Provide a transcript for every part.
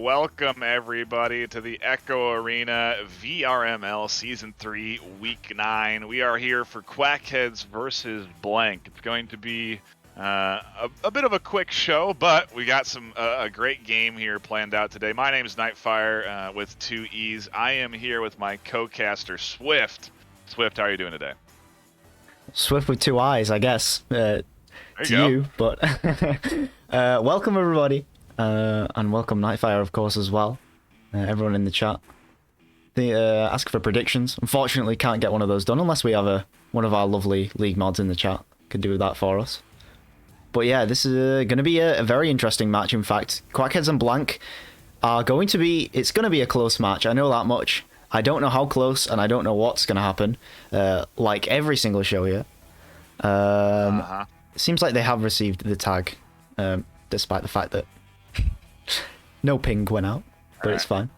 welcome everybody to the Echo Arena VRML Season 3, Week 9. We are here for Quackheads versus Blank. It's going to be a bit of a quick show, but we got a great game here planned out today. My name is NightFiree with 2 E's. I am here with my co-caster, Swift. Swift, how are you doing today? Swift with 2 eyes, I guess, to you you, but welcome everybody. And welcome NightFiree, of course, as well. Everyone in the chat. They ask for predictions. Unfortunately, can't get one of those done unless we have one of our lovely league mods in the chat. Could do that for us. But yeah, this is going to be a very interesting match. In fact, Quackheads and Blank are going to be... It's going to be a close match. I know that much. I don't know how close, and I don't know what's going to happen. Like every single show here. It seems like they have received the tag, despite the fact that no ping went out, but it's fine.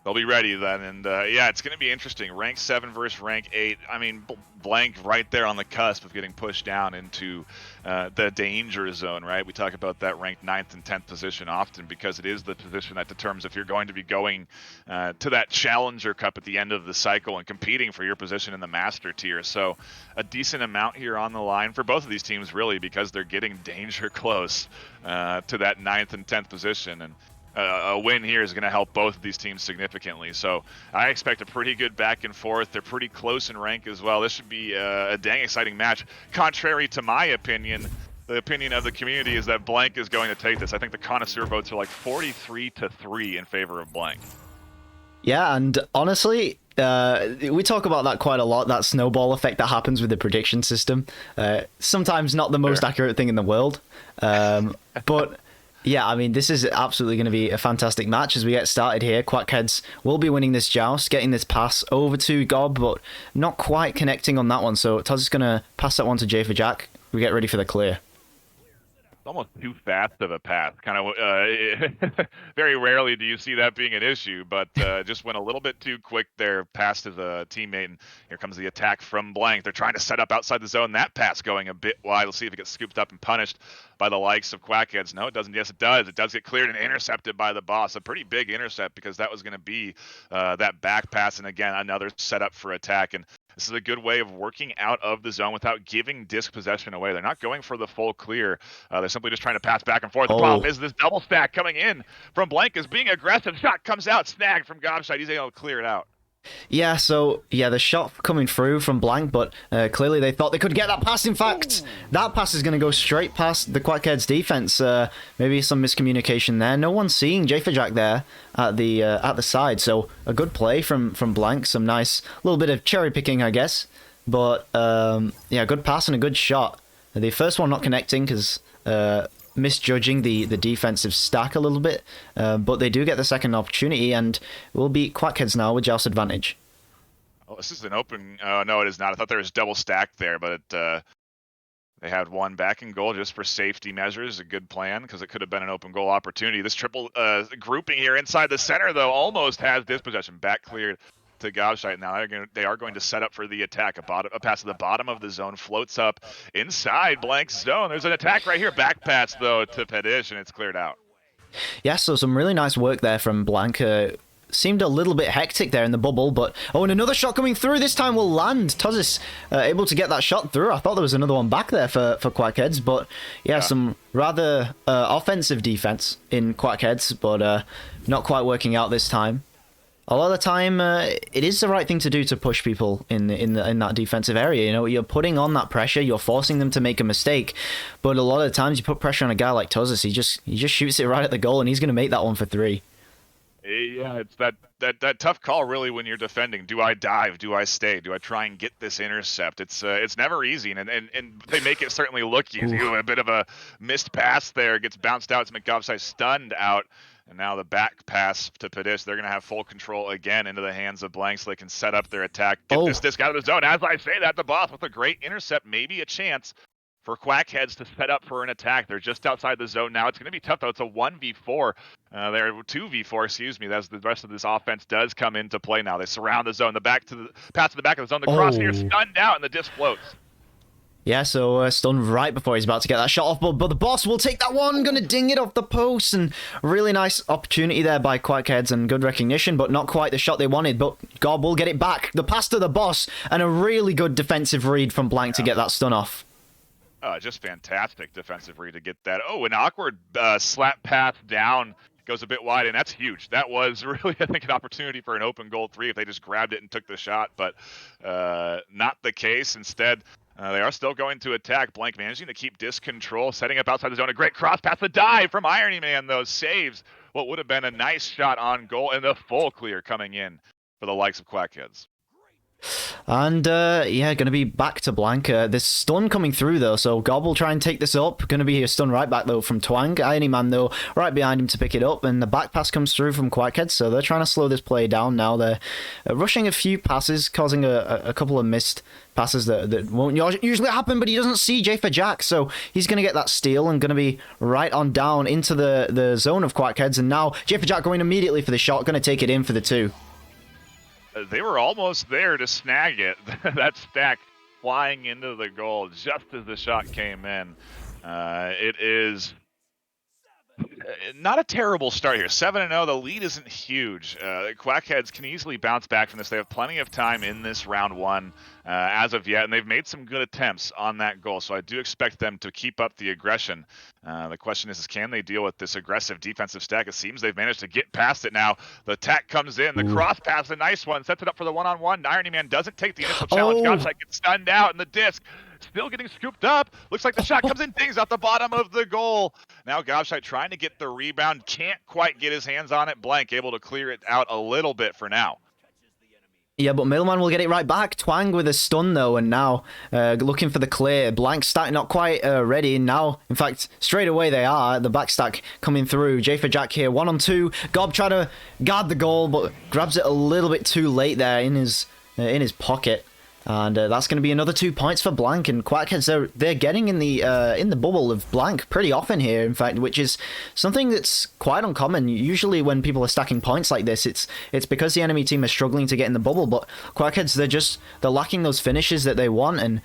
They'll be ready then, and yeah, it's going to be interesting. Rank 7 versus Rank 8. I mean, Blank right there on the cusp of getting pushed down into the danger zone, right? We talk about that ranked 9th and 10th position often because it is the position that determines if you're going to be going to that Challenger Cup at the end of the cycle and competing for your position in the Master tier. So a decent amount here on the line for both of these teams, really, because they're getting danger close to that 9th and 10th position. And a win here is going to help both of these teams significantly. So I expect a pretty good back and forth. They're pretty close in rank as well. This should be a dang exciting match. Contrary to my opinion, the opinion of the community is that Blank is going to take this. I think the connoisseur votes are like 43-3 in favor of Blank. Yeah, and honestly, we talk about that quite a lot, that snowball effect that happens with the prediction system. Sometimes not the most accurate thing in the world, but... Yeah, I mean, this is absolutely going to be a fantastic match as we get started here. Quackheads will be winning this joust, getting this pass over to Gob, but not quite connecting on that one. So Taz is going to pass that one to J for Jack. We get ready for the clear. Almost too fast of a pass. Kind of very rarely do you see that being an issue, but just went a little bit too quick there past his teammate, and here comes the attack from Blank. They're trying to set up outside the zone. That pass going a bit wide. Let's see if it gets scooped up and punished by the likes of Quackheads. No, it doesn't. Yes, it does. It does get cleared and intercepted by the boss. A pretty big intercept because that was going to be that back pass, and again, another setup for attack. And this is a good way of working out of the zone without giving disc possession away. They're not going for the full clear. They're simply just trying to pass back and forth. The problem is this double stack coming in from Blank is being aggressive. Shot comes out, snagged from Gobshite. He's able to clear it out. Yeah, so, yeah, the shot coming through from Blank, but clearly they thought they could get that pass. In fact, that pass is going to go straight past the Quackheads defense. Maybe some miscommunication there. No one's seeing J for Jack there at the side, so a good play from Blank. Some nice little bit of cherry picking, I guess. But, yeah, good pass and a good shot. The first one not connecting because... misjudging the defensive stack a little bit, but they do get the second opportunity and will beat Quackheads now with joust advantage. Oh, this is an open... no, it is not. I thought there was double stacked there, but they had one back in goal just for safety measures. A good plan because it could have been an open goal opportunity. This triple grouping here inside the center, though, almost has dispossession. Back cleared to Gobshite. Now they are going to set up for the attack. A pass to the bottom of the zone floats up inside Blank's zone. There's an attack right here. Back pass, though, to Pedish, and it's cleared out. Yeah, so some really nice work there from Blank. Seemed a little bit hectic there in the bubble, but... Oh, and another shot coming through. This time will land. Tozis able to get that shot through. I thought there was another one back there for Quackheads, but yeah, some rather offensive defense in Quackheads, but not quite working out this time. A lot of the time, it is the right thing to do to push people in that defensive area. You know, you're putting on that pressure, you're forcing them to make a mistake. But a lot of the times, you put pressure on a guy like Tozis, he just shoots it right at the goal, and he's going to make that one for 3. Yeah, it's that tough call really when you're defending. Do I dive? Do I stay? Do I try and get this intercept? It's never easy, and they make it certainly look easy. A bit of a missed pass there, gets bounced out. It's McGovside stunned out. And now the back pass to Pedish. They're going to have full control again into the hands of Blank so they can set up their attack. Get this disc out of the zone. As I say that, the boss with a great intercept, maybe a chance for Quackheads to set up for an attack. They're just outside the zone now. It's going to be tough, though. It's a 1v4. They're 2v4, excuse me. That's the rest of this offense does come into play now. They surround the zone. Pass to the back of the zone. The cross here stunned out, and the disc floats. Yeah, so stunned right before he's about to get that shot off, but the boss will take that one, gonna ding it off the post, and really nice opportunity there by Quackheads and good recognition, but not quite the shot they wanted, but Gob will get it back. The pass to the boss, and a really good defensive read from Blank to get that stun off. Just fantastic defensive read to get that. Oh, an awkward slap pass down. Goes a bit wide, and that's huge. That was really, I think, an opportunity for an open goal 3 if they just grabbed it and took the shot, but not the case. Instead, they are still going to attack. Blank managing to keep disc control, setting up outside the zone. A great cross pass, the dive from Irony Man, though, saves what would have been a nice shot on goal, and the full clear coming in for the likes of Quackheads. And yeah, going to be back to Blank. This stun coming through though, so Gob will try and take this up. Going to be a stun right back though from Twang. Irony Man though right behind him to pick it up, and the back pass comes through from Quackhead, so they're trying to slow this play down now. They're rushing a few passes, causing a couple of missed passes that won't usually happen, but he doesn't see J for Jack, so he's going to get that steal and going to be right on down into the zone of Quackheads, and now J for Jack going immediately for the shot, going to take it in for the 2. They were almost there to snag it. That stack flying into the goal just as the shot came in. It is not a terrible start here. 7-0, the lead isn't huge. Quackheads can easily bounce back from this. They have plenty of time in this round 1 as of yet, and they've made some good attempts on that goal, so I do expect them to keep up the aggression. The question is can they deal with this aggressive defensive stack? It seems they've managed to get past it now. The attack comes in. The cross pass, a nice one, sets it up for the one-on-one. Irony Man doesn't take the initial challenge. Godshite gets stunned out, and the disc still getting scooped up. Looks like the shot comes in, dings out the bottom of the goal. Now Godshite trying to get the rebound, can't quite get his hands on it. Blank able to clear it out a little bit for now. Yeah, but Middleman will get it right back. Twang with a stun, though, and now looking for the clear. Blank stack not quite ready. Now, in fact, straight away they are. The back stack coming through. J for Jack here, 1-on-2. Gob trying to guard the goal, but grabs it a little bit too late there in his pocket. And that's going to be another 2 points for Blank, and Quackheads, they're getting in the bubble of Blank pretty often here, in fact, which is something that's quite uncommon. Usually when people are stacking points like this, it's because the enemy team is struggling to get in the bubble, but Quackheads, they're lacking those finishes that they want, and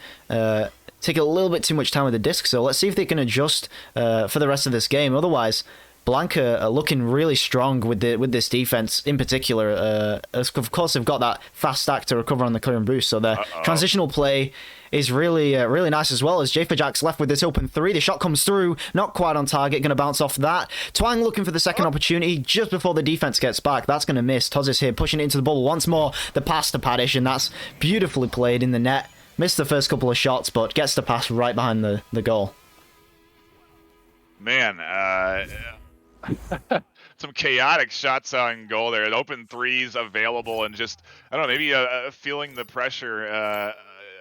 take a little bit too much time with the disc, so let's see if they can adjust for the rest of this game. Otherwise, Blanca are looking really strong with this defense in particular. Of course, they've got that fast stack to recover on the clear and boost, so their transitional play is really nice, as well as J for Jack's left with this open 3. The shot comes through, not quite on target, going to bounce off that. Twang looking for the second opportunity just before the defense gets back. That's going to miss. Tozis here pushing it into the bubble once more. The pass to Paddish, and that's beautifully played in the net. Missed the first couple of shots, but gets the pass right behind the goal. Man, some chaotic shots on goal there. Open 3s available, and just, I don't know, maybe feeling the pressure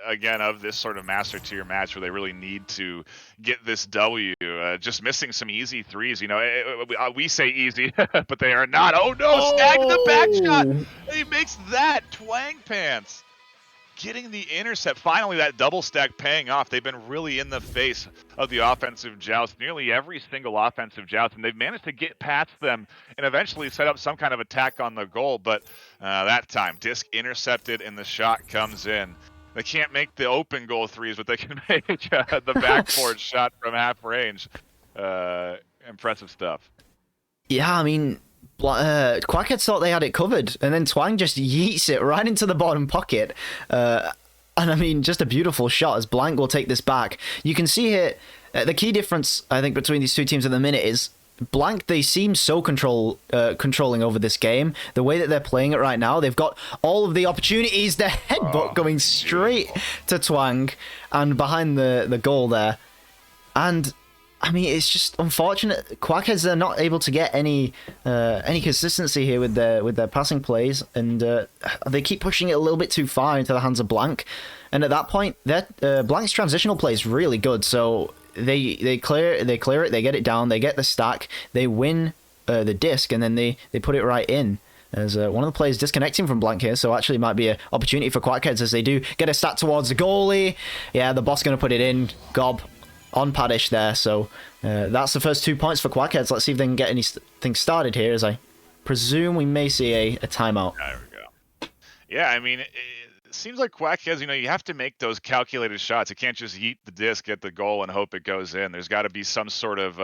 again of this sort of master tier match where they really need to get this W. Just missing some easy 3s. You know, we say easy, but they are not. Oh no, snag the back shot. He makes that. Twang pants. Getting the intercept. Finally, that double stack paying off. They've been really in the face of the offensive joust, nearly every single offensive joust, and they've managed to get past them and eventually set up some kind of attack on the goal. But that time, disc intercepted and the shot comes in. They can't make the open goal 3s, but they can make the backboard shot from half range. Impressive stuff. Yeah, I mean, Quackheads thought they had it covered, and then Twang just yeets it right into the bottom pocket. And I mean, just a beautiful shot as Blank will take this back. You can see here, the key difference, I think, between these two teams at the minute is Blank, they seem so controlling over this game. The way that they're playing it right now, they've got all of the opportunities. Their headbutt going straight to Twang and behind the goal there. And I mean, it's just unfortunate. Quackheads are not able to get any consistency here with their passing plays, and they keep pushing it a little bit too far into the hands of Blank. And at that point, Blank's transitional play is really good. So they clear it, they get it down, they get the stack, they win the disc, and then they put it right in. As one of the players disconnecting from Blank here, so actually might be an opportunity for Quackheads as they do get a stack towards the goalie. Yeah, the boss going to put it in. Gob on Paddish there, so that's the first 2 points for Quackheads. Let's see if they can get anything started here, as I presume we may see a timeout. There we go. Yeah, I mean, it seems like Quackheads, you have to make those calculated shots. You can't just yeet the disc at the goal and hope it goes in. There's got to be some sort of,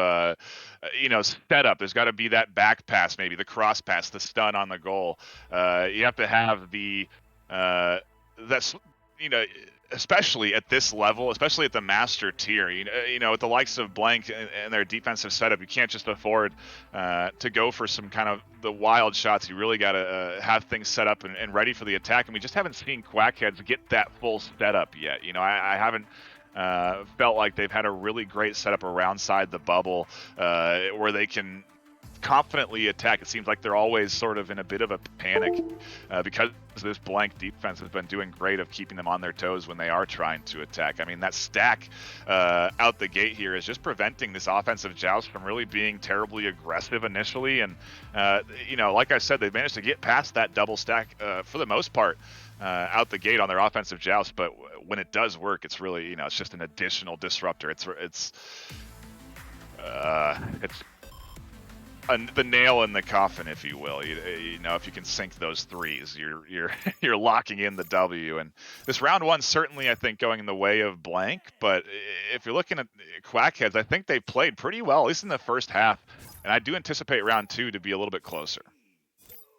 setup. There's got to be that back pass, maybe the cross pass, the stun on the goal. You have to have the, that's, you know, especially at this level, especially at the master tier, with the likes of Blank and their defensive setup, you can't just afford to go for some kind of the wild shots. You really got to have things set up and ready for the attack. And we just haven't seen Quackheads get that full setup yet. I haven't felt like they've had a really great setup around side the bubble where they can confidently attack. It seems like they're always sort of in a bit of a panic because this Blank defense has been doing great of keeping them on their toes when they are trying to attack. I mean, that stack out the gate here is just preventing this offensive joust from really being terribly aggressive initially. And, like I said, they've managed to get past that double stack for the most part out the gate on their offensive joust. But when it does work, it's really, it's just an additional disruptor. It's the nail in the coffin, if you will. If you can sink those threes, you're locking in the W. And this round one certainly, I think, going in the way of Blank. But if you're looking at Quackheads, I think they played pretty well, at least in the first half. And I do anticipate round two to be a little bit closer.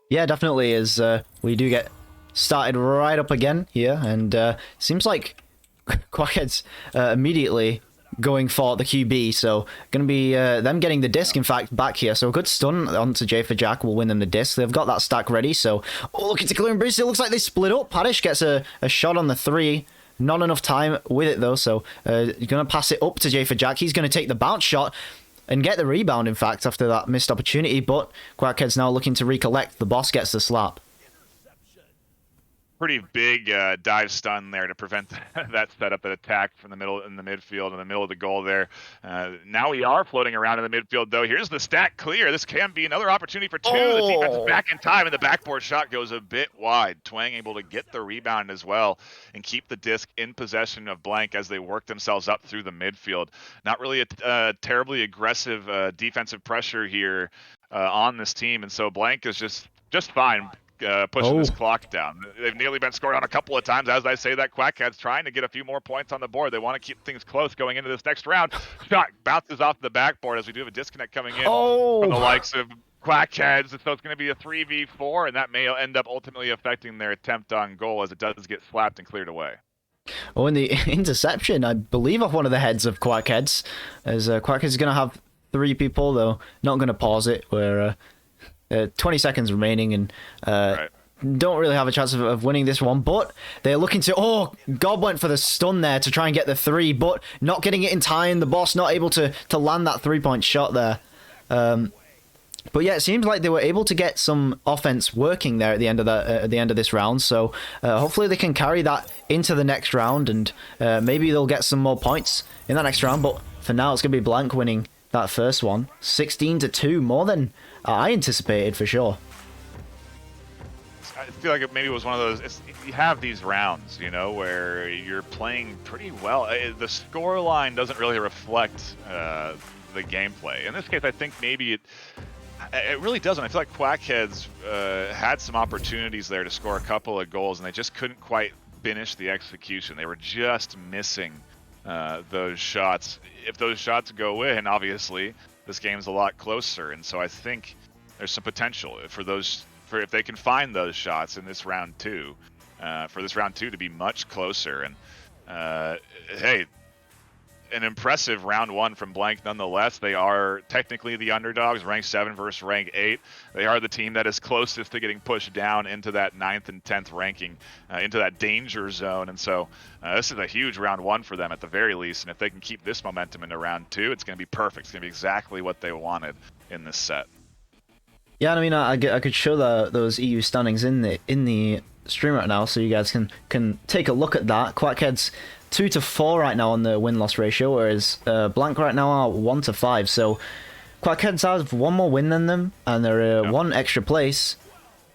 Yeah, definitely. As we do get started right up again here, and seems like Quackheads immediately going for the QB, so going to be them getting the disc, in fact, back here. So a good stun onto J for Jack will win them the disc. They've got that stack ready, so looking to clear and boost. It looks like they split up. Paddish gets a shot on the 3. Not enough time with it, though, so you're going to pass it up to J for Jack. He's going to take the bounce shot and get the rebound, in fact, after that missed opportunity, but Quackhead's now looking to recollect. The boss gets the slap. Pretty big dive stun there to prevent that setup, that attack from the middle in the midfield, in the middle of the goal there. Now we are floating around in the midfield, though. Here's the stack clear. This can be another opportunity for two. The defense is back in time, and the backboard shot goes a bit wide. Twang able to get the rebound as well and keep the disc in possession of Blank as they work themselves up through the midfield. Not really a terribly aggressive defensive pressure here on this team, and so Blank is just fine. Pushing this clock down. They've nearly been scored on a couple of times. As I say that, Quackhead's trying to get a few more points on the board. They want to keep things close going into this next round. Shot bounces off the backboard as we do have a disconnect coming in from the likes of Quackheads. So it's going to be a 3v4, and that may end up ultimately affecting their attempt on goal as it does get slapped and cleared away. Oh, and the interception, I believe, off one of the heads of Quackheads. As Quackheads is going to have 3 people, though. Not going to pause it. We're 20 seconds remaining, and right. Don't really have a chance of winning this one, but they're looking to... God went for the stun there to try and get the 3, but not getting it in time. The boss not able to land that 3-point shot there. But yeah, it seems like they were able to get some offense working there at the end of this round. So hopefully they can carry that into the next round, and maybe they'll get some more points in that next round. But for now, it's going to be Blank winning that first one, 16-2, more than I anticipated for sure. I feel like maybe it was one of those. You have these rounds, where you're playing pretty well. The score line doesn't really reflect the gameplay. In this case, I think maybe it really doesn't. I feel like Quackheads had some opportunities there to score a couple of goals, and they just couldn't quite finish the execution. They were just missing those shots. If those shots go in, obviously, this game's a lot closer. And so I think there's some potential for if they can find those shots in this round two, for this round two to be much closer. And hey, an impressive round one from Blank nonetheless. They are technically the underdogs, rank 7 versus rank 8. They are the team that is closest to getting pushed down into that 9th and 10th ranking, into that danger zone. And so this is a huge round one for them at the very least. And if they can keep this momentum into round two, it's going to be perfect. It's going to be exactly what they wanted in this set. Yeah, I mean, I could show those EU standings in the stream right now, so you guys can take a look at that. Quackheads 2-4 right now on the win-loss ratio, whereas Blank right now are 1-5. So Quackheads have one more win than them, and they're one extra place.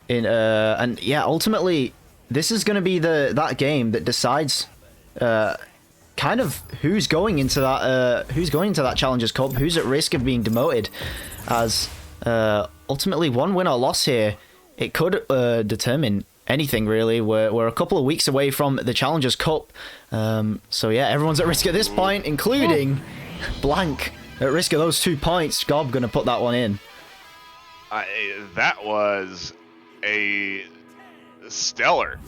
And yeah, ultimately, this is going to be that game that decides kind of who's going into that Challengers Cup, who's at risk of being demoted, as ultimately one win or loss here, it could determine anything really. We're a couple of weeks away from the Challengers Cup. So yeah, everyone's at risk at this point, including Blank. At risk of those 2 points, Gob gonna put that one in. That was a stellar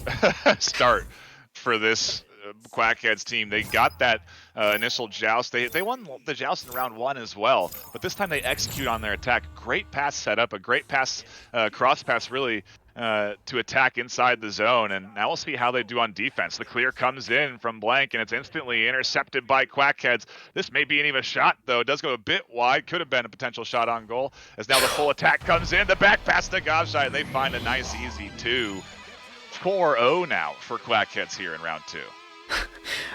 start for this Quackheads team. They got that initial joust. They won the joust in round 1 as well, but this time they execute on their attack. Great pass setup, a great pass, cross pass really, to attack inside the zone, and now we'll see how they do on defense. The clear comes in from Blank, and it's instantly intercepted by Quackheads. This may be an even shot, though. It does go a bit wide. Could have been a potential shot on goal, as now the full attack comes in. The back pass to Gobshite, and they find a nice, easy 2. 4-0 now for Quackheads here in round 2.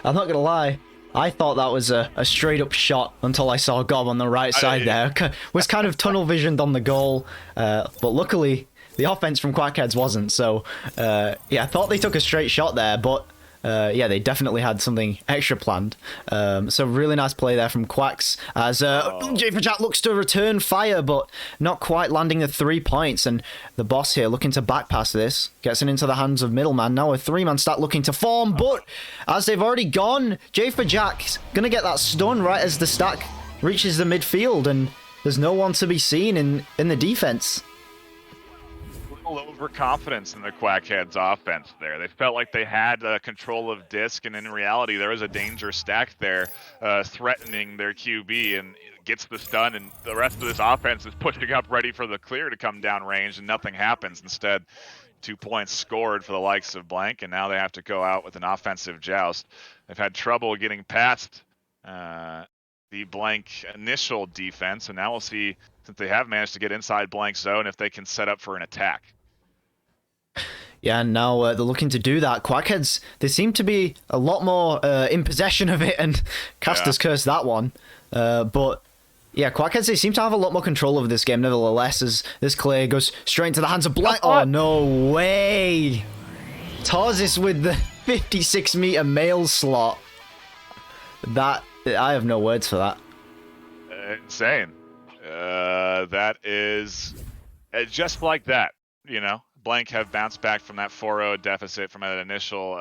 I'm not gonna lie, I thought that was a straight up shot until I saw Gob on the right side there. Was kind of tunnel visioned on the goal, but luckily the offense from Quackheads wasn't. So yeah, I thought they took a straight shot there, but yeah, they definitely had something extra planned. So really nice play there from Quacks as J4Jack looks to return fire, but not quite landing the 3 points. And the boss here looking to back pass this, gets it into the hands of Middleman. Now a 3-man stack looking to form, but as they've already gone, J4Jack's gonna get that stun right as the stack reaches the midfield, and there's no one to be seen in the defense. Overconfidence in the Quackheads offense there. They felt like they had control of disc, and in reality there was a danger stack there threatening their QB, and gets the stun, and the rest of this offense is pushing up ready for the clear to come down range, and nothing happens. Instead, 2 points scored for the likes of Blank, and now they have to go out with an offensive joust. They've had trouble getting past the Blank initial defense, and now we'll see, since they have managed to get inside Blank's zone, if they can set up for an attack. Yeah, and now they're looking to do that. Quackheads, they seem to be a lot more in possession of it, and Caster's cursed that one. But yeah, Quackheads, they seem to have a lot more control over this game nevertheless, as this clear goes straight into the hands of Blank. Oh, no way! Tarsis with the 56-meter mail slot. That, I have no words for that. Insane. That is just like that, you know. Blank have bounced back from that 4-0 deficit from an initial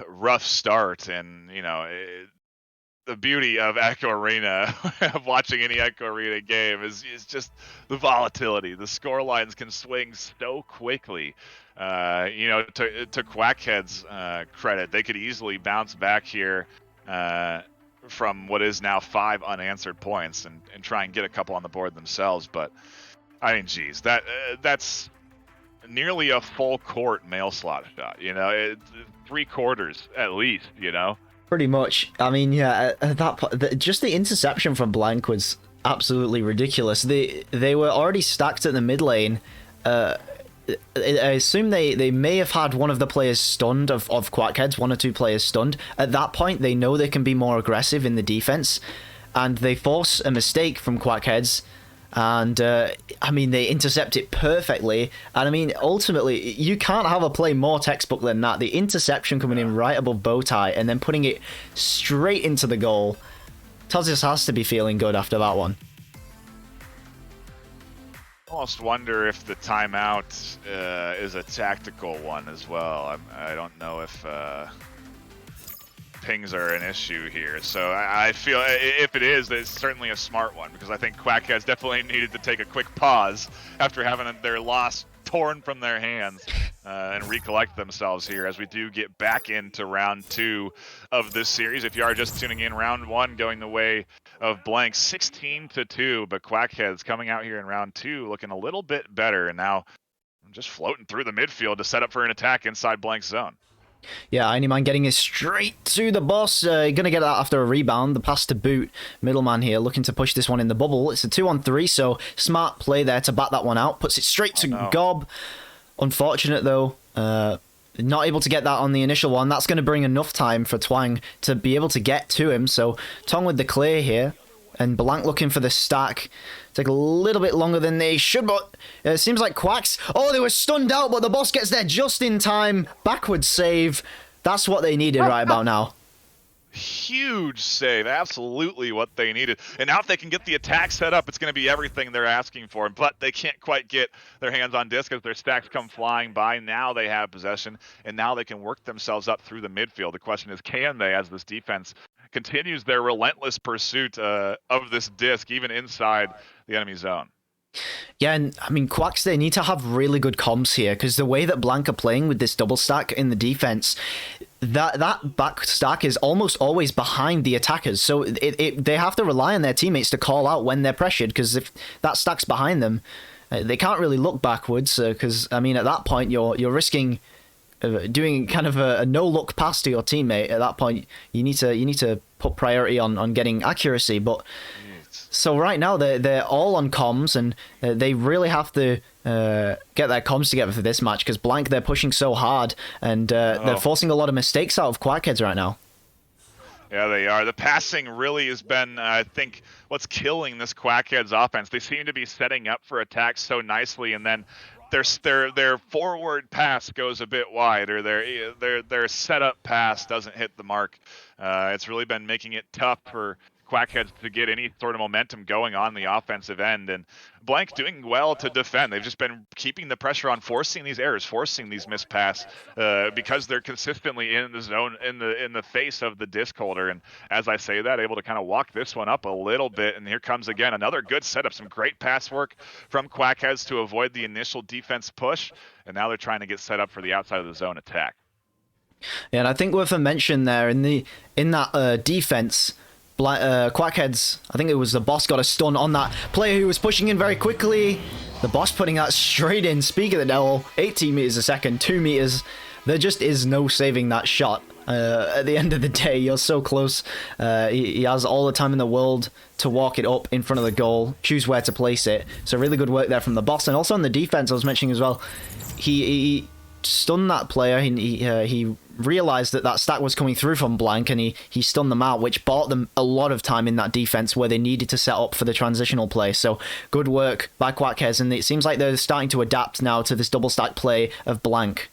rough start, and you know the beauty of Echo Arena, of watching any Echo Arena game, is just the volatility. The score lines can swing so quickly. You know, to Quackhead's credit, they could easily bounce back here from what is now 5 unanswered points and try and get a couple on the board themselves, but. I mean, geez, that's nearly a full court mail slot shot. You know, 3/4 at least. You know, pretty much. I mean, yeah, just the interception from Blank was absolutely ridiculous. They were already stacked at the mid lane. I assume they may have had one of the players stunned of Quackheads, 1 or 2 players stunned. At that point, they know they can be more aggressive in the defense, and they force a mistake from Quackheads. And, I mean, they intercept it perfectly. And, I mean, ultimately, you can't have a play more textbook than that. The interception coming in right above Bowtie and then putting it straight into the goal. Tozis has to be feeling good after that one. I almost wonder if the timeout is a tactical one as well. I don't know if pings are an issue here, so I feel if it is, it's certainly a smart one, because I think Quackheads definitely needed to take a quick pause after having their loss torn from their hands and recollect themselves here as we do get back into round 2 of this series. If you are just tuning in, round 1 going the way of Blank 16-2, but Quackheads coming out here in round 2 looking a little bit better, and now just floating through the midfield to set up for an attack inside Blank's zone. Yeah, Anyman getting it straight to the boss. Gonna get that after a rebound. The pass to Boot. Middleman here looking to push this one in the bubble. It's a 2-on-3, so smart play there to bat that one out. Puts it straight to Gob. Unfortunate, though. Not able to get that on the initial one. That's going to bring enough time for Twang to be able to get to him. So Tong with the clear here. And Blank looking for the stack. Take a little bit longer than they should, but it seems like Quacks. Oh, they were stunned out, but the boss gets there just in time. Backwards save. That's what they needed right about now. Huge save, absolutely what they needed. And now if they can get the attack set up, it's going to be everything they're asking for. But they can't quite get their hands on disc as their stacks come flying by. Now they have possession, and now they can work themselves up through the midfield. The question is, can they, as this defense continues their relentless pursuit of this disc, even inside the enemy zone? Yeah, and I mean, Quacks, they need to have really good comms here, because the way that Blanc are playing with this double stack in the defense, that back stack is almost always behind the attackers. So they have to rely on their teammates to call out when they're pressured, because if that stack's behind them, they can't really look backwards, because, I mean, at that point, you're risking doing kind of a no-look pass to your teammate. At that point, you need to put priority on getting accuracy, but... So right now they're all on comms, and they really have to get their comms together for this match, because Blanc, they're pushing so hard, and they're forcing a lot of mistakes out of Quackheads right now. Yeah, they are. The passing really has been, I think, what's killing this Quackheads offense. They seem to be setting up for attacks so nicely, and then their forward pass goes a bit wide, or their setup pass doesn't hit the mark. It's really been making it tough for Quackheads to get any sort of momentum going on the offensive end, and Blanc doing well to defend. They've just been keeping the pressure on, forcing these errors, forcing these missed pass, because they're consistently in the zone, in the face of the disc holder. And as I say that, able to kind of walk this one up a little bit. And here comes again another good setup, some great pass work from Quackheads to avoid the initial defense push. And now they're trying to get set up for the outside of the zone attack. Yeah, and I think worth a mention there in that defense. Quackheads, I think it was the boss, got a stun on that player who was pushing in very quickly. The boss putting that straight in. Speak of the devil, 18 meters a second, 2 meters. There just is no saving that shot. At the end of the day, you're so close. He has all the time in the world to walk it up in front of the goal, choose where to place it. So really good work there from the boss. And also on the defense, I was mentioning as well, he stunned that player. He realized that stack was coming through from Blanc, and he stunned them out, which bought them a lot of time in that defense where they needed to set up for the transitional play. So good work by Quackheads, and it seems like they're starting to adapt now to this double stack play of Blanc.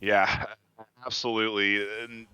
Yeah, absolutely. And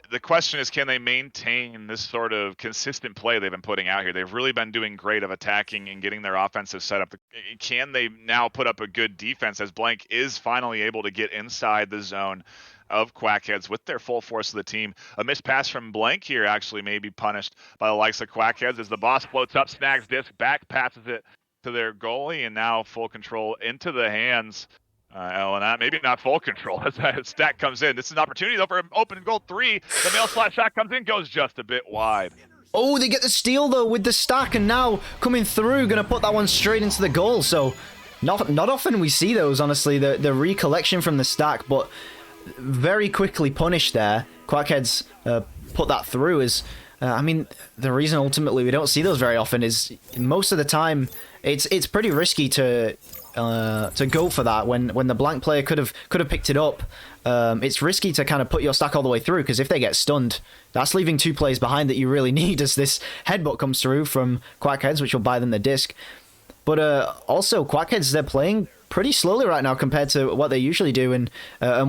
the question is, can they maintain this sort of consistent play they've been putting out here? They've really been doing great of attacking and getting their offensive set up. Can they now put up a good defense as Blanc is finally able to get inside the zone of Quackheads with their full force of the team? A missed pass from Blanc here actually may be punished by the likes of Quackheads as the boss floats up, snags disc, back passes it to their goalie, and now full control into the hands. Maybe not full control as that stack comes in. This is an opportunity though for open goal 3. The mail slot shot comes in, goes just a bit wide. Oh, they get the steal though with the stack, and now coming through, gonna put that one straight into the goal. So not often we see those, honestly, the recollection from the stack, but very quickly punished there. Quackheads put that through. Is I mean, the reason ultimately we don't see those very often is most of the time it's pretty risky to go for that when the Blanc player could have picked it up. It's risky to kind of put your stack all the way through, because if they get stunned, that's leaving 2 players behind that you really need as this headbutt comes through from Quackheads, which will buy them the disc. But also Quackheads, they're playing pretty slowly right now compared to what they usually do, and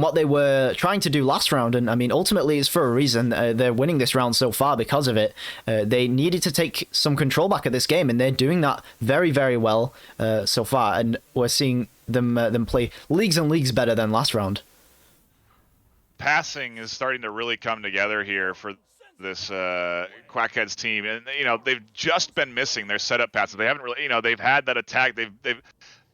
what they were trying to do last round. And I mean, ultimately it's for a reason. They're winning this round so far because of it. They needed to take some control back at this game, and they're doing that very, very well so far. And we're seeing them play leagues and leagues better than last round. Passing is starting to really come together here for this Quackheads team, and they've just been missing their setup passes. They haven't really, they've had that attack. They've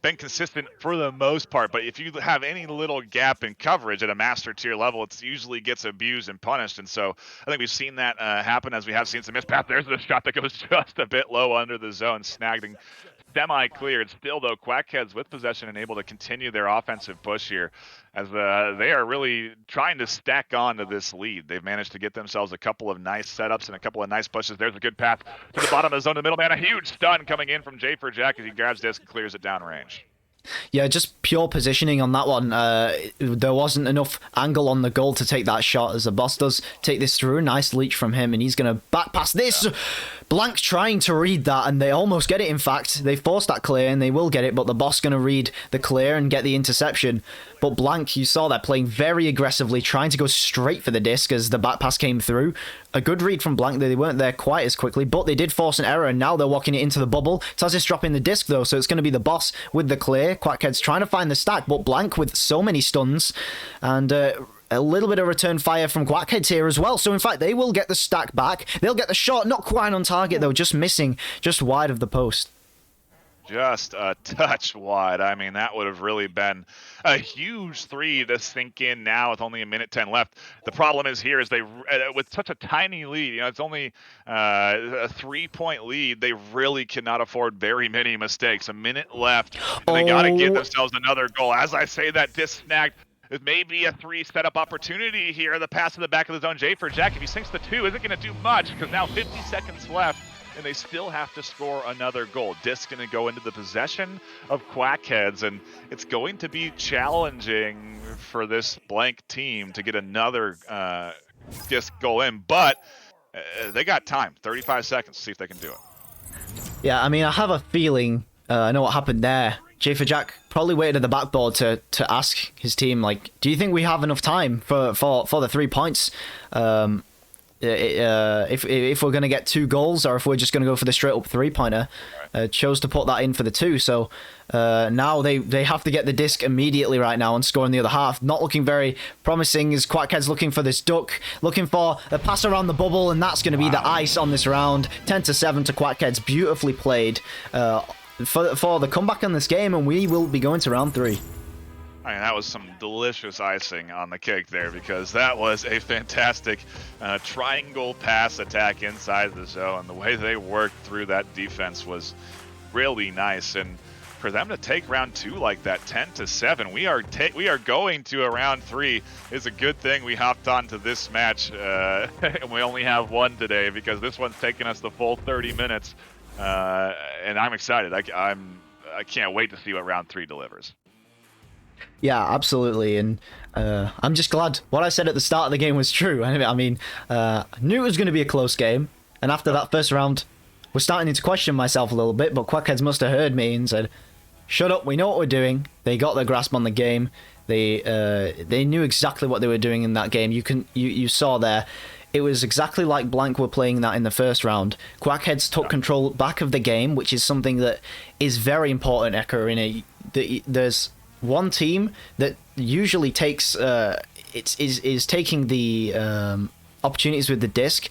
been consistent for the most part, but if you have any little gap in coverage at a master tier level, it usually gets abused and punished. And so I think we've seen that happen, as we have seen some missed pass. There's the shot that goes just a bit low under the zone, snagged and semi-cleared. Still, though, Quackheads with possession and able to continue their offensive push here, as they are really trying to stack on to this lead. They've managed to get themselves a couple of nice setups and a couple of nice pushes. There's a good pass to the bottom of the zone, the middle man. A huge stun coming in from J for Jack as he grabs disc and clears it downrange. Yeah, just pure positioning on that one. There wasn't enough angle on the goal to take that shot, as the boss does take this through. Nice leech from him, and he's going to back pass this. Yeah. Blank trying to read that, and they almost get it. In fact, they forced that clear, and they will get it, but the boss going to read the clear and get the interception. But Blank, you saw that playing very aggressively, trying to go straight for the disc as the back pass came through. A good read from Blank. They weren't there quite as quickly, but they did force an error, and now they're walking it into the bubble. Tazis dropping the disc, though, so it's going to be the boss with the clear. Quackheads trying to find the stack, but Blank with so many stuns, and a little bit of return fire from Quackheads here as well. So, in fact, they will get the stack back. They'll get the shot, not quite on target, though, just missing, just wide of the post. Just a touch wide. I mean, that would have really been a huge three to sink in now with only 1:10 left. The problem is here is they, with such a tiny lead, you know, it's only a 3-point lead, they really cannot afford very many mistakes. A minute left, and they got to give themselves another goal. As I say that, disc snagged. It may be a 3 setup opportunity here. The pass to the back of the zone. Jay for Jack, if he sinks the 2, isn't going to do much because now 50 seconds left, and they still have to score another goal. Disc going to go into the possession of Quackheads, and it's going to be challenging for this Blank team to get another disc goal in, but they got time, 35 seconds to see if they can do it. Yeah, I mean, I have a feeling I know what happened there. J for Jack probably waited at the backboard to ask his team, like, do you think we have enough time for the 3 points? If we're going to get 2 goals, or if we're just going to go for the straight up 3-pointer. Chose to put that in for the 2, so now they have to get the disc immediately right now and score in the other half. Not looking very promising as Quackhead's looking for this duck, looking for the pass around the bubble, and that's going to be the ice on this round. 10-7 to Quackheads. Beautifully played for the comeback in this game, and we will be going to round 3. I mean, that was some delicious icing on the cake there, because that was a fantastic triangle pass attack inside the zone. The way they worked through that defense was really nice, and for them to take round 2 like that, 10-7, we are going to a round 3. Is a good thing we hopped onto this match, and we only have one today, because this one's taking us the full 30 minutes, and I'm excited. I can't wait to see what round 3 delivers. Yeah, absolutely, and I'm just glad what I said at the start of the game was true. I mean, I knew it was going to be a close game, and after that first round, we're starting to question myself a little bit, but Quackheads must have heard me and said, shut up, we know what we're doing. They got their grasp on the game. They knew exactly what they were doing in that game. You saw there, it was exactly like Blank were playing that in the first round. Quackheads took control back of the game, which is something that is very important, Eka. There's one team that usually takes is taking the opportunities with the disc.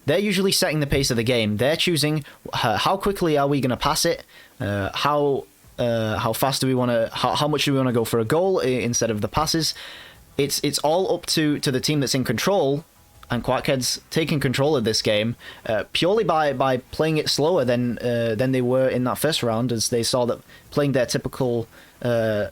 They're usually setting the pace of the game. They're choosing how quickly are we going to pass it, how fast do we want to, how much do we want to go for a goal instead of the passes. It's all up to the team that's in control, and Quackheads taking control of this game purely by playing it slower than they were in that first round, as they saw that playing their typical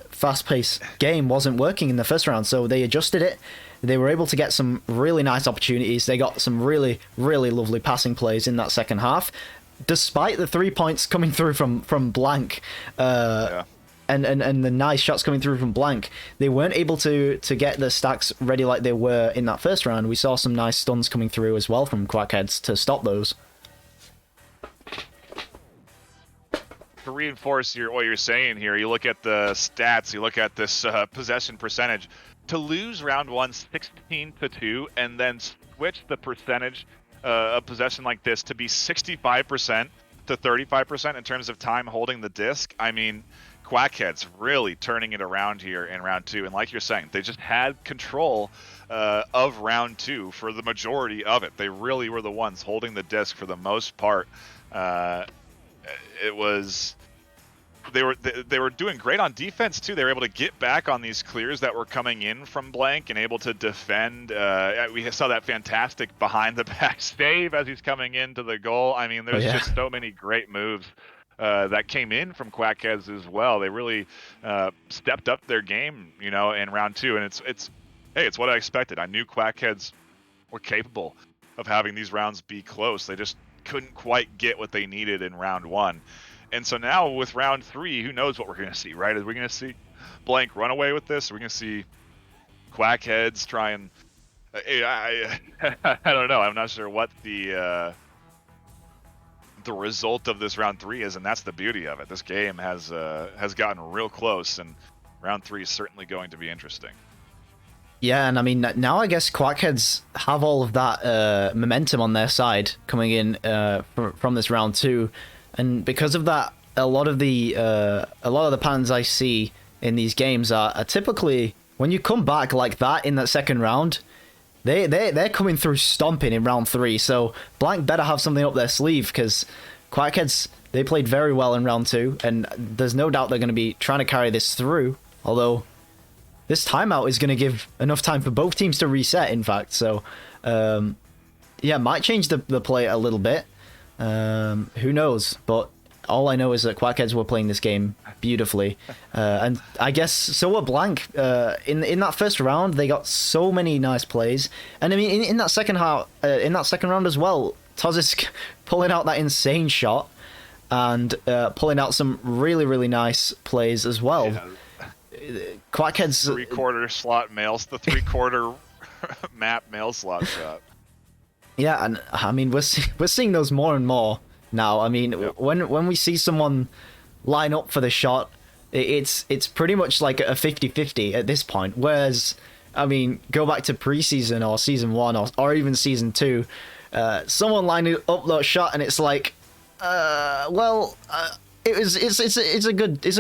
fast-paced game wasn't working in the first round, so they adjusted it. They were able to get some really nice opportunities. They got some really, really lovely passing plays in that second half, despite the 3 points coming through from Blank, and the nice shots coming through from Blank. They weren't able to get the stacks ready like they were in that first round. We saw some nice stuns coming through as well from Quackheads to stop those. To reinforce what you're saying here, you look at the stats, you look at this possession percentage. To lose round 1 16-2 and then switch the percentage of possession like this to be 65% to 35% in terms of time holding the disc, I mean, Quackheads really turning it around here in round 2. And like you're saying, they just had control of round 2 for the majority of it. They really were the ones holding the disc for the most part. It was, they were doing great on defense too. They were able to get back on these clears that were coming in from Blank and able to defend. We saw that fantastic behind the back save as he's coming into the goal. I mean, there's just so many great moves that came in from Quackheads as well. They really stepped up their game, you know, in round 2, and it's what I expected. I knew Quackheads were capable of having these rounds be close. They just couldn't quite get what they needed in round 1. And so now with round 3, who knows what we're going to see, right? Are we going to see Blank run away with this? Are we going to see Quackheads try and... I don't know. I'm not sure what the the result of this round 3 is, and that's the beauty of it. This game has gotten real close, and round 3 is certainly going to be interesting. Yeah, and I mean, now I guess Quackheads have all of that momentum on their side coming in from this round 2, and because of that, a lot of the patterns I see in these games are typically when you come back like that in that second round, they're coming through stomping in round 3. So Blank better have something up their sleeve, because Quackheads, they played very well in round 2, and there's no doubt they're going to be trying to carry this through. Although this timeout is going to give enough time for both teams to reset, in fact. So, yeah, might change the play a little bit. Who knows? But all I know is that Quackheads were playing this game beautifully. And I guess so were Blank. In that first round, they got so many nice plays. And I mean, in that second round as well, Tozisk pulling out that insane shot and pulling out some really, really nice plays as well. Yeah. Quackheads 3/4 slot mails, the 3/4 map mail slot shot. Yeah, and I mean we're seeing those more and more now. I mean, Yep. when we see someone line up for the shot, it's pretty much like a 50-50 at this point. Whereas, I mean, go back to preseason or season 1 or even season 2, someone lining up that shot and it's like, it's a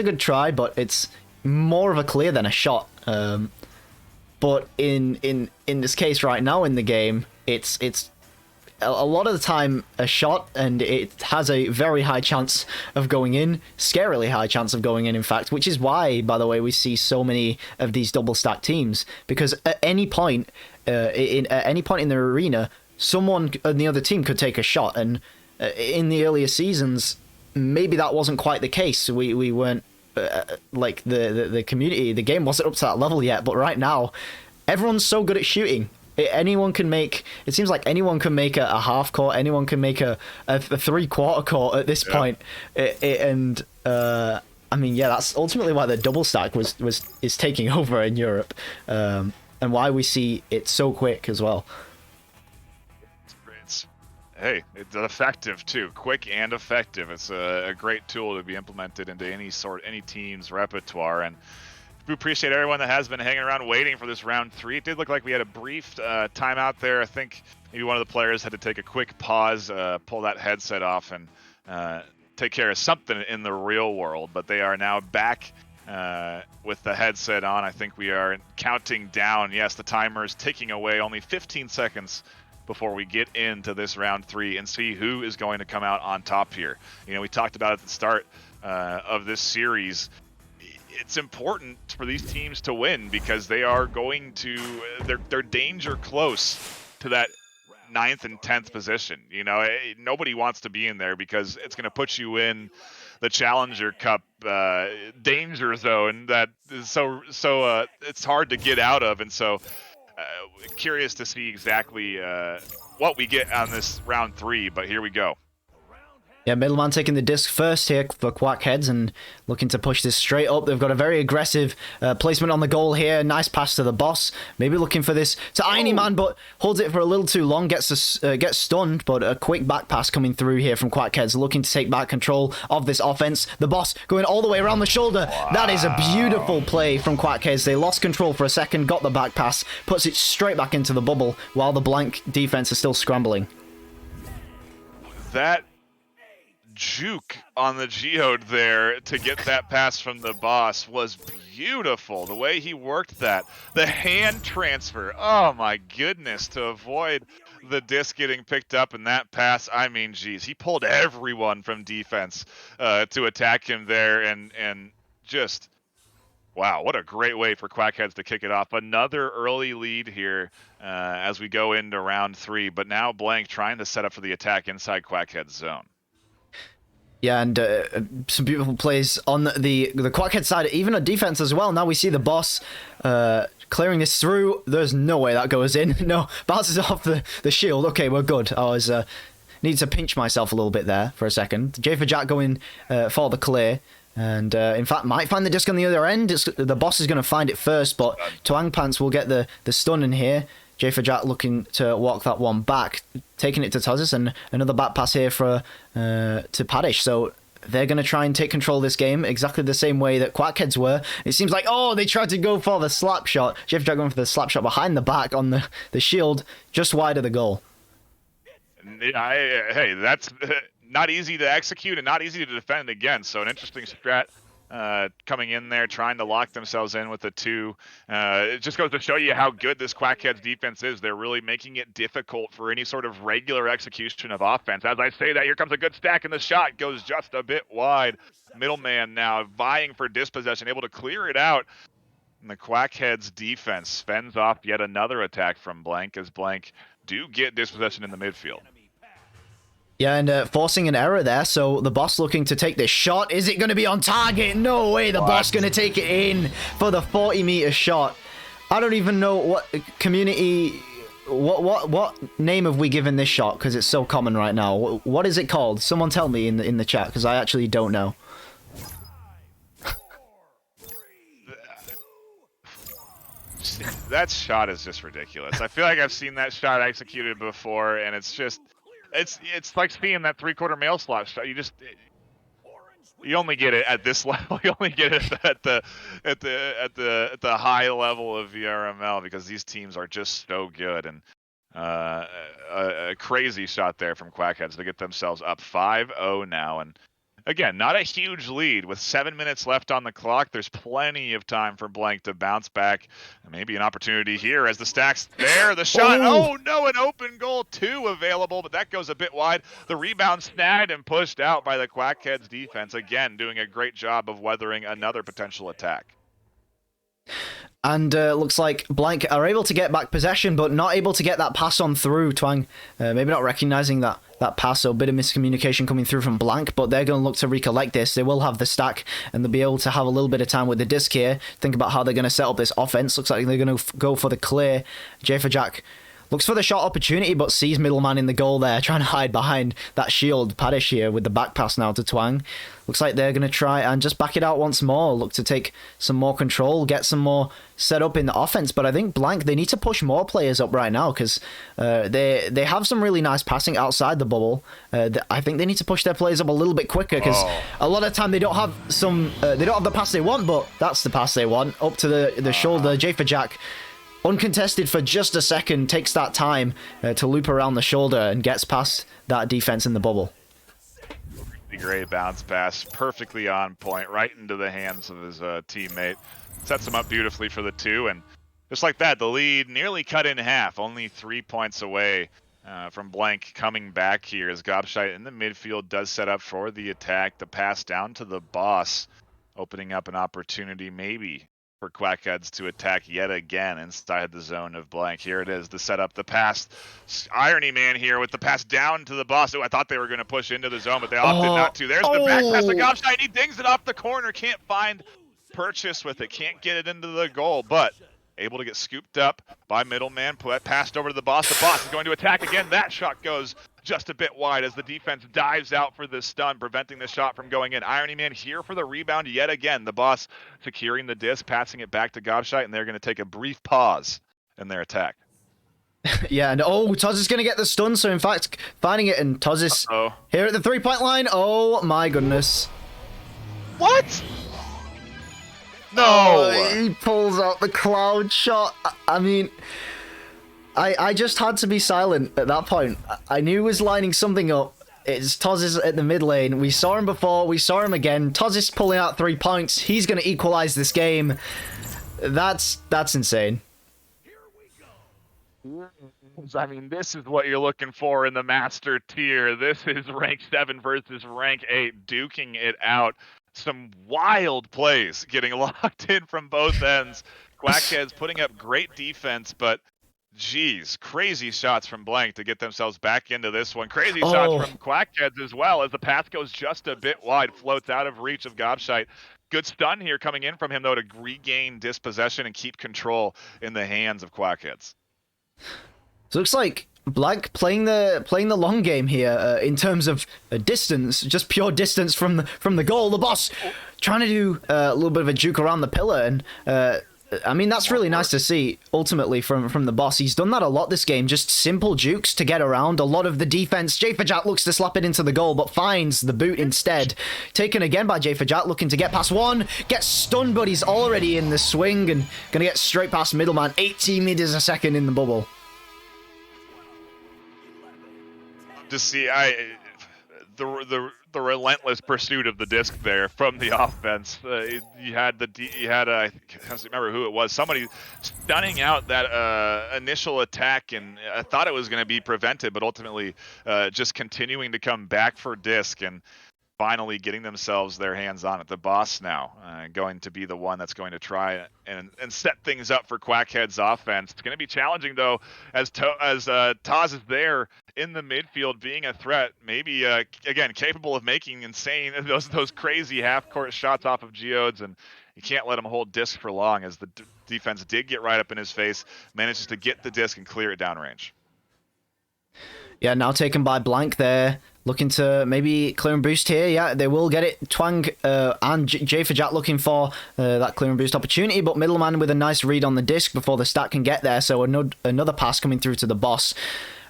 good try, but it's more of a clear than a shot. But in this case right now in the game, it's a lot of the time a shot, and it has a very high chance of going in, scarily high chance of going in fact, which is why, by the way, we see so many of these double stack teams, because at any point in the arena, someone on the other team could take a shot, and in the earlier seasons maybe that wasn't quite the case. We weren't like the community, the game wasn't up to that level yet, but right now everyone's so good at shooting. Anyone can make, it seems like anyone can make a half court, anyone can make a 3/4 court at this point. And I mean, yeah, that's ultimately why the double stack is taking over in Europe, and why we see it so quick as well. Hey, it's effective too, quick and effective. It's a great tool to be implemented into any team's repertoire, and we appreciate everyone that has been hanging around waiting for this round 3. It did look like we had a brief timeout there. I think maybe one of the players had to take a quick pause, pull that headset off, and take care of something in the real world. But they are now back with the headset on. I think we are counting down. Yes, the timer is ticking away. Only 15 seconds before we get into this round 3 and see who is going to come out on top here. You know, we talked about at the start of this series, it's important for these teams to win because they are going to, they're danger close to that 9th and 10th position. You know, nobody wants to be in there because it's going to put you in the Challenger Cup danger zone that is so it's hard to get out of. And so curious to see exactly what we get on this round 3, but here we go. Yeah, Middleman taking the disc first here for Quackheads and looking to push this straight up. They've got a very aggressive placement on the goal here. Nice pass to the boss. Maybe looking for this to Einyman, but holds it for a little too long. Gets stunned, but a quick back pass coming through here from Quackheads, looking to take back control of this offense. The boss going all the way around the shoulder. Wow. That is a beautiful play from Quackheads. They lost control for a second, got the back pass, puts it straight back into the bubble while the Blank defense is still scrambling. That juke on the geode there to get that pass from the boss was beautiful. The way he worked that, the hand transfer, oh my goodness, to avoid the disc getting picked up in that pass. I mean, geez, he pulled everyone from defense to attack him there, and just wow, what a great way for Quackheads to kick it off. Another early lead here as we go into round 3, but now Blank trying to set up for the attack inside Quackheads zone. Yeah, and some beautiful plays on the Quackhead side, even on defense as well. Now we see the boss clearing this through. There's no way that goes in. No, bounces off the shield. Okay, we're good. I was need to pinch myself a little bit there for a second. J for Jack going for the clear. And in fact, might find the disc on the other end. The boss is going to find it first, but Twang Pants will get the stun in here. Jack looking to walk that one back, taking it to Tozis, and another back pass here to Paddish. So they're going to try and take control of this game exactly the same way that Quackheads were. It seems like, oh, they tried to go for the slap shot. Jack going for the slap shot behind the back on the shield, just wide of the goal. Hey, that's not easy to execute and not easy to defend again. So an interesting strat coming in there, trying to lock themselves in with the 2. It just goes to show you how good this Quackheads defense is. They're really making it difficult for any sort of regular execution of offense. As I say that, here comes a good stack, and the shot goes just a bit wide. Middleman now vying for dispossession, able to clear it out. And the Quackheads defense fends off yet another attack from Blank, as Blank do get dispossession in the midfield. Yeah, and forcing an error there, so the boss looking to take this shot. Is it going to be on target? No way, the boss going to take it in for the 40-meter shot. I don't even know what community... What name have we given this shot? Because it's so common right now. What is it called? Someone tell me in the chat, because I actually don't know. That shot is just ridiculous. I feel like I've seen that shot executed before, and it's just... It's like seeing that 3/4 mail slot shot. You only get it at this level. You only get it at the high level of VRML, because these teams are just so good. And a crazy shot there from Quackheads to get themselves up 5-0 now. And again, not a huge lead with 7 minutes left on the clock. There's plenty of time for Blank to bounce back. Maybe an opportunity here as the stack's there. The shot. Oh no, an open goal 2 available, but that goes a bit wide. The rebound snagged and pushed out by the Quackheads defense. Again, doing a great job of weathering another potential attack. And looks like Blank are able to get back possession, but not able to get that pass on through. Twang maybe not recognizing that pass, so a bit of miscommunication coming through from Blank, but they're going to look to recollect this. They will have the stack, and they'll be able to have a little bit of time with the disc here. Think about how they're going to set up this offense. Looks like they're going to go for the clear. Jack looks for the shot opportunity, but sees Middleman in the goal there, trying to hide behind that shield. Paddish here with the back pass now to Twang. Looks like they're going to try and just back it out once more. Look to take some more control, get some more set up in the offense. But I think Blank, they need to push more players up right now, because they have some really nice passing outside the bubble. I think they need to push their players up a little bit quicker, because a lot of the time they don't have the pass they want, but that's the pass they want. Up to the shoulder, Jack. Uncontested for just a second, takes that time to loop around the shoulder and gets past that defense in the bubble. Great bounce pass, perfectly on point, right into the hands of his teammate. Sets him up beautifully for the 2, and just like that, the lead nearly cut in half, only 3 points away from Blank coming back here as Gobshite in the midfield does set up for the attack. The pass down to the boss, opening up an opportunity maybe for Quackheads to attack yet again inside the zone of Blank. Here it is, the setup, the pass. Irony Man here with the pass down to the boss. Oh, I thought they were going to push into the zone, but they opted not to. There's the back pass to Gobshite. He dings it off the corner. Can't find purchase with it. Can't get it into the goal, but able to get scooped up by Middleman. Passed over to the boss. The boss is going to attack again. That shot goes just a bit wide as the defense dives out for the stun, preventing the shot from going in. Irony Man here for the rebound yet again. The boss securing the disc, passing it back to Gobshite, and they're going to take a brief pause in their attack. Yeah, and Toz is going to get the stun, so in fact, finding it, and Toz is here at the 3-point line. Oh my goodness. What? No! He pulls out the cloud shot. I mean... I just had to be silent at that point. I knew he was lining something up. It's Toz at the mid lane. We saw him before. We saw him again. Toz is pulling out 3 points. He's going to equalize this game. That's insane. I mean, this is what you're looking for in the master tier. This is rank 7 versus rank 8, duking it out. Some wild plays getting locked in from both ends. Quackheads putting up great defense, but geez, crazy shots from Blank to get themselves back into this one. Crazy shots from Quackheads as well, as the pass goes just a bit wide, floats out of reach of Gobshite. Good stun here coming in from him, though, to regain dispossession and keep control in the hands of Quackheads. So it looks like Blank playing the long game here in terms of distance, just pure distance from the goal. The boss trying to do a little bit of a juke around the pillar, and I mean, that's really nice to see, ultimately, from the boss. He's done that a lot this game, just simple jukes to get around a lot of the defense. J4Jack looks to slap it into the goal, but finds the boot instead. Taken again by J4Jack, looking to get past one. Gets stunned, but he's already in the swing and gonna get straight past middleman. 18 meters a second in the bubble. To see, the relentless pursuit of the disc there from the offense. You had I can't remember who it was. Somebody stunning out that initial attack, and I thought it was going to be prevented, but ultimately just continuing to come back for disc and finally getting themselves their hands on it. The boss now going to be the one that's going to try and set things up for Quackheads offense. It's going to be challenging though, as Taz is there in the midfield being a threat, maybe again capable of making insane those crazy half-court shots off of Geodes, and you can't let him hold disc for long, as the defense did get right up in his face, manages to get the disc and clear it downrange. Yeah, now taken by Blank there. Looking to maybe clear and boost here. Yeah, they will get it. Twang and J4Jack looking for that clear and boost opportunity, but Middleman with a nice read on the disc before the stat can get there. So another pass coming through to the boss.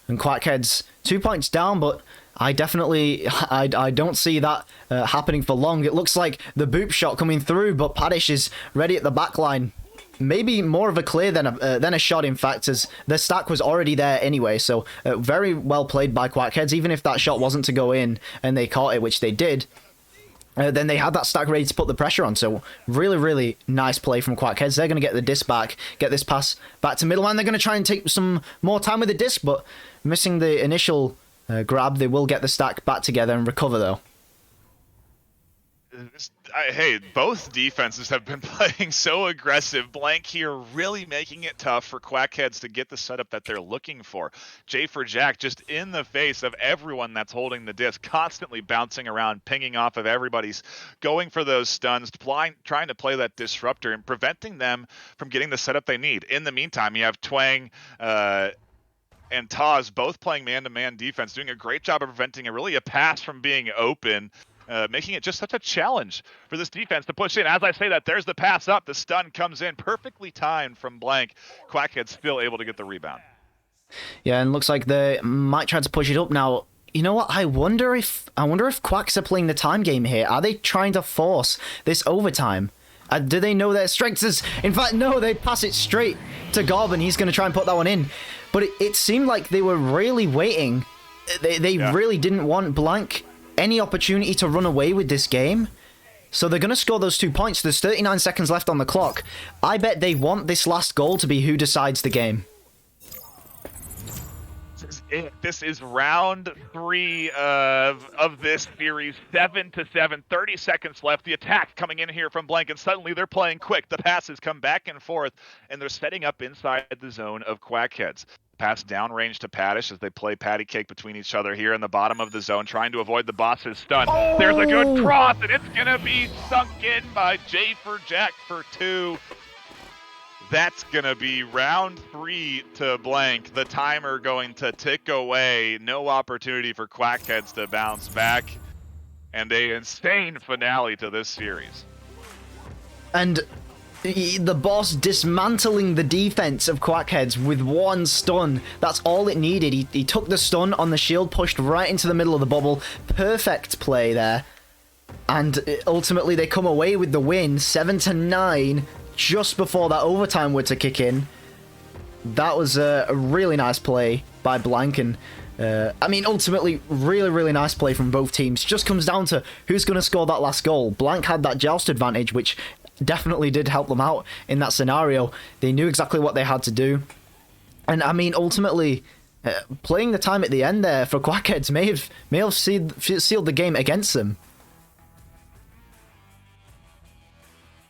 And Quackheads 2 points down, but I don't see that happening for long. It looks like the boop shot coming through, but Paddish is ready at the back line. Maybe more of a clear than a shot, in fact, as the stack was already there anyway. So very well played by Quackheads. Even if that shot wasn't to go in and they caught it, which they did, then they had that stack ready to put the pressure on. So really, really nice play from Quackheads. They're going to get the disc back, get this pass back to middleman. They're going to try and take some more time with the disc, but missing the initial grab. They will get the stack back together and recover, though. Hey, both defenses have been playing so aggressive. Blank here really making it tough for Quackheads to get the setup that they're looking for. J4Jack just in the face of everyone that's holding the disc, constantly bouncing around, pinging off of everybody's, going for those stuns, trying to play that disruptor and preventing them from getting the setup they need. In the meantime, you have Twang and Taz both playing man-to-man defense, doing a great job of preventing a pass from being open. Making it just such a challenge for this defense to push in. As I say that, there's the pass up. The stun comes in perfectly timed from Blank. Quackhead's still able to get the rebound. Yeah, and looks like they might try to push it up now. You know what? I wonder if Quacks are playing the time game here. Are they trying to force this overtime? Do they know their strengths? In fact, no, they pass it straight to Gob, and he's going to try and put that one in. But it seemed like they were really waiting. They really didn't want Blank any opportunity to run away with this game. So they're going to score those 2 points. There's 39 seconds left on the clock. I bet they want this last goal to be who decides the game. This is round 3 of this series, 7-7, 30 seconds left. The attack coming in here from Blank, and suddenly they're playing quick. The passes come back and forth, and they're setting up inside the zone of Quackheads. Pass downrange to Paddish as they play patty cake between each other here in the bottom of the zone, trying to avoid the boss's stun. Oh! There's a good cross, and it's going to be sunk in by J4Jack for 2. That's going to be round 3 to Blank. The timer going to tick away. No opportunity for Quackheads to bounce back. And an insane finale to this series. And the boss dismantling the defense of Quackheads with one stun. That's all it needed. He took the stun on the shield, pushed right into the middle of the bubble. Perfect play there. And ultimately they come away with the win, 7-9, just before that overtime were to kick in. That was a really nice play by Blank, and I mean, ultimately, really, really nice play from both teams. Just comes down to who's going to score that last goal. Blank had that joust advantage, which definitely did help them out in that scenario. They knew exactly what they had to do. And I mean, ultimately, playing the time at the end there for Quackheads may have sealed the game against them.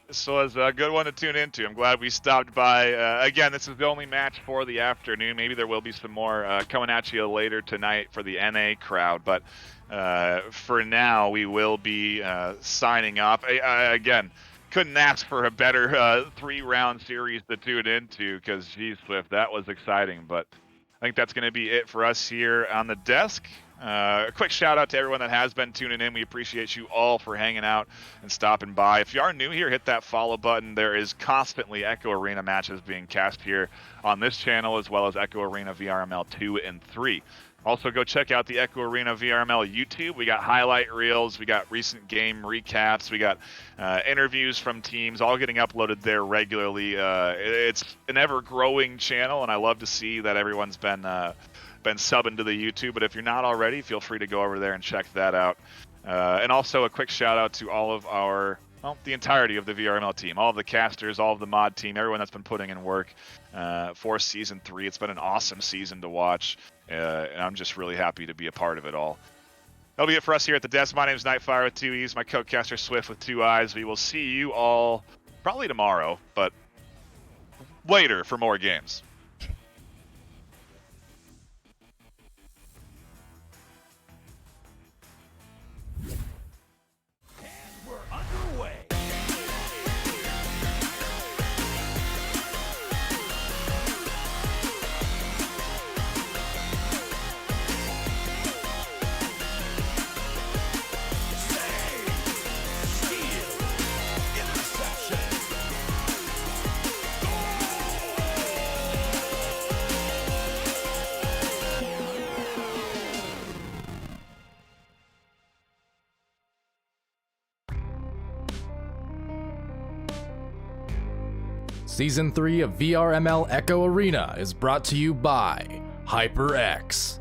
This was a good one to tune into. I'm glad we stopped by. Again, this is the only match for the afternoon. Maybe there will be some more coming at you later tonight for the NA crowd. But for now, we will be signing off. Again, couldn't ask for a better 3-round series to tune into, because, geez, Swift, that was exciting. But I think that's going to be it for us here on the desk. A quick shout out to everyone that has been tuning in. We appreciate you all for hanging out and stopping by. If you are new here, hit that follow button. There is constantly Echo Arena matches being cast here on this channel, as well as Echo Arena VRML 2 and 3. Also, go check out the Echo Arena VRML YouTube. We got highlight reels, we got recent game recaps, we got interviews from teams, all getting uploaded there regularly. It's an ever-growing channel, and I love to see that everyone's been subbing to the YouTube. But if you're not already, feel free to go over there and check that out. And also a quick shout out to all of our, well, the entirety of the VRML team, all of the casters, all of the mod team, everyone that's been putting in work for Season 3. It's been an awesome season to watch, and I'm just really happy to be a part of it all. That'll be it for us here at the desk. My name is NightFiree with 2 E's, my co-caster Swift with 2 I's. We will see you all probably tomorrow, but later for more games. Season 3 of VRML Echo Arena is brought to you by HyperX,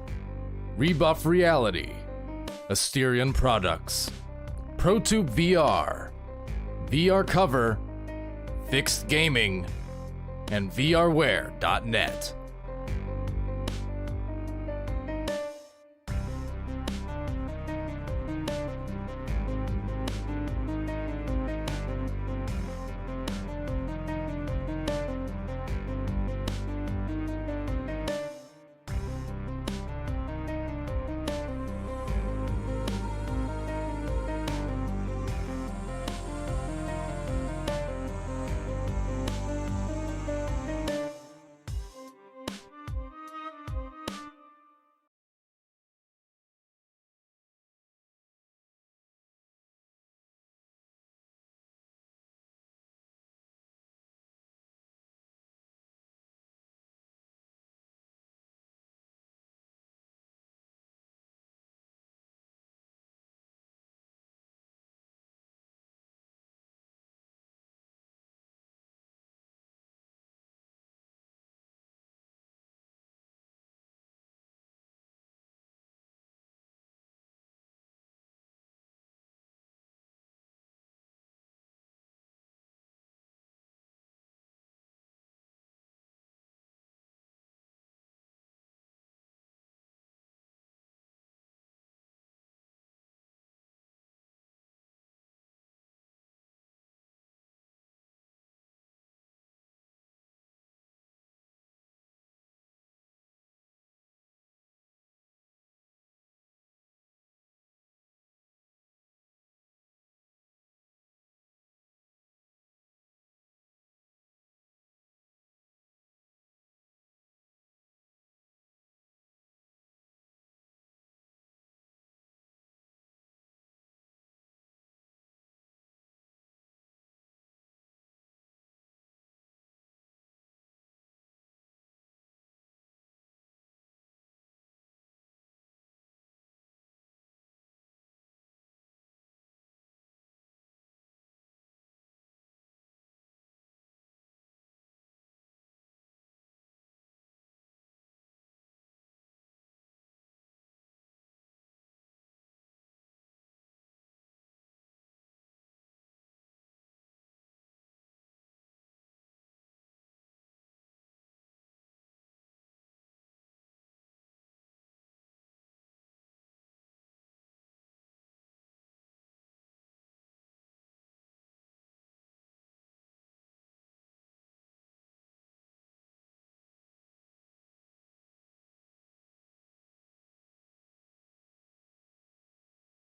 Rebuff Reality, Asterion Products, ProTube VR, VR Cover, Fixed Gaming, and VRware.net.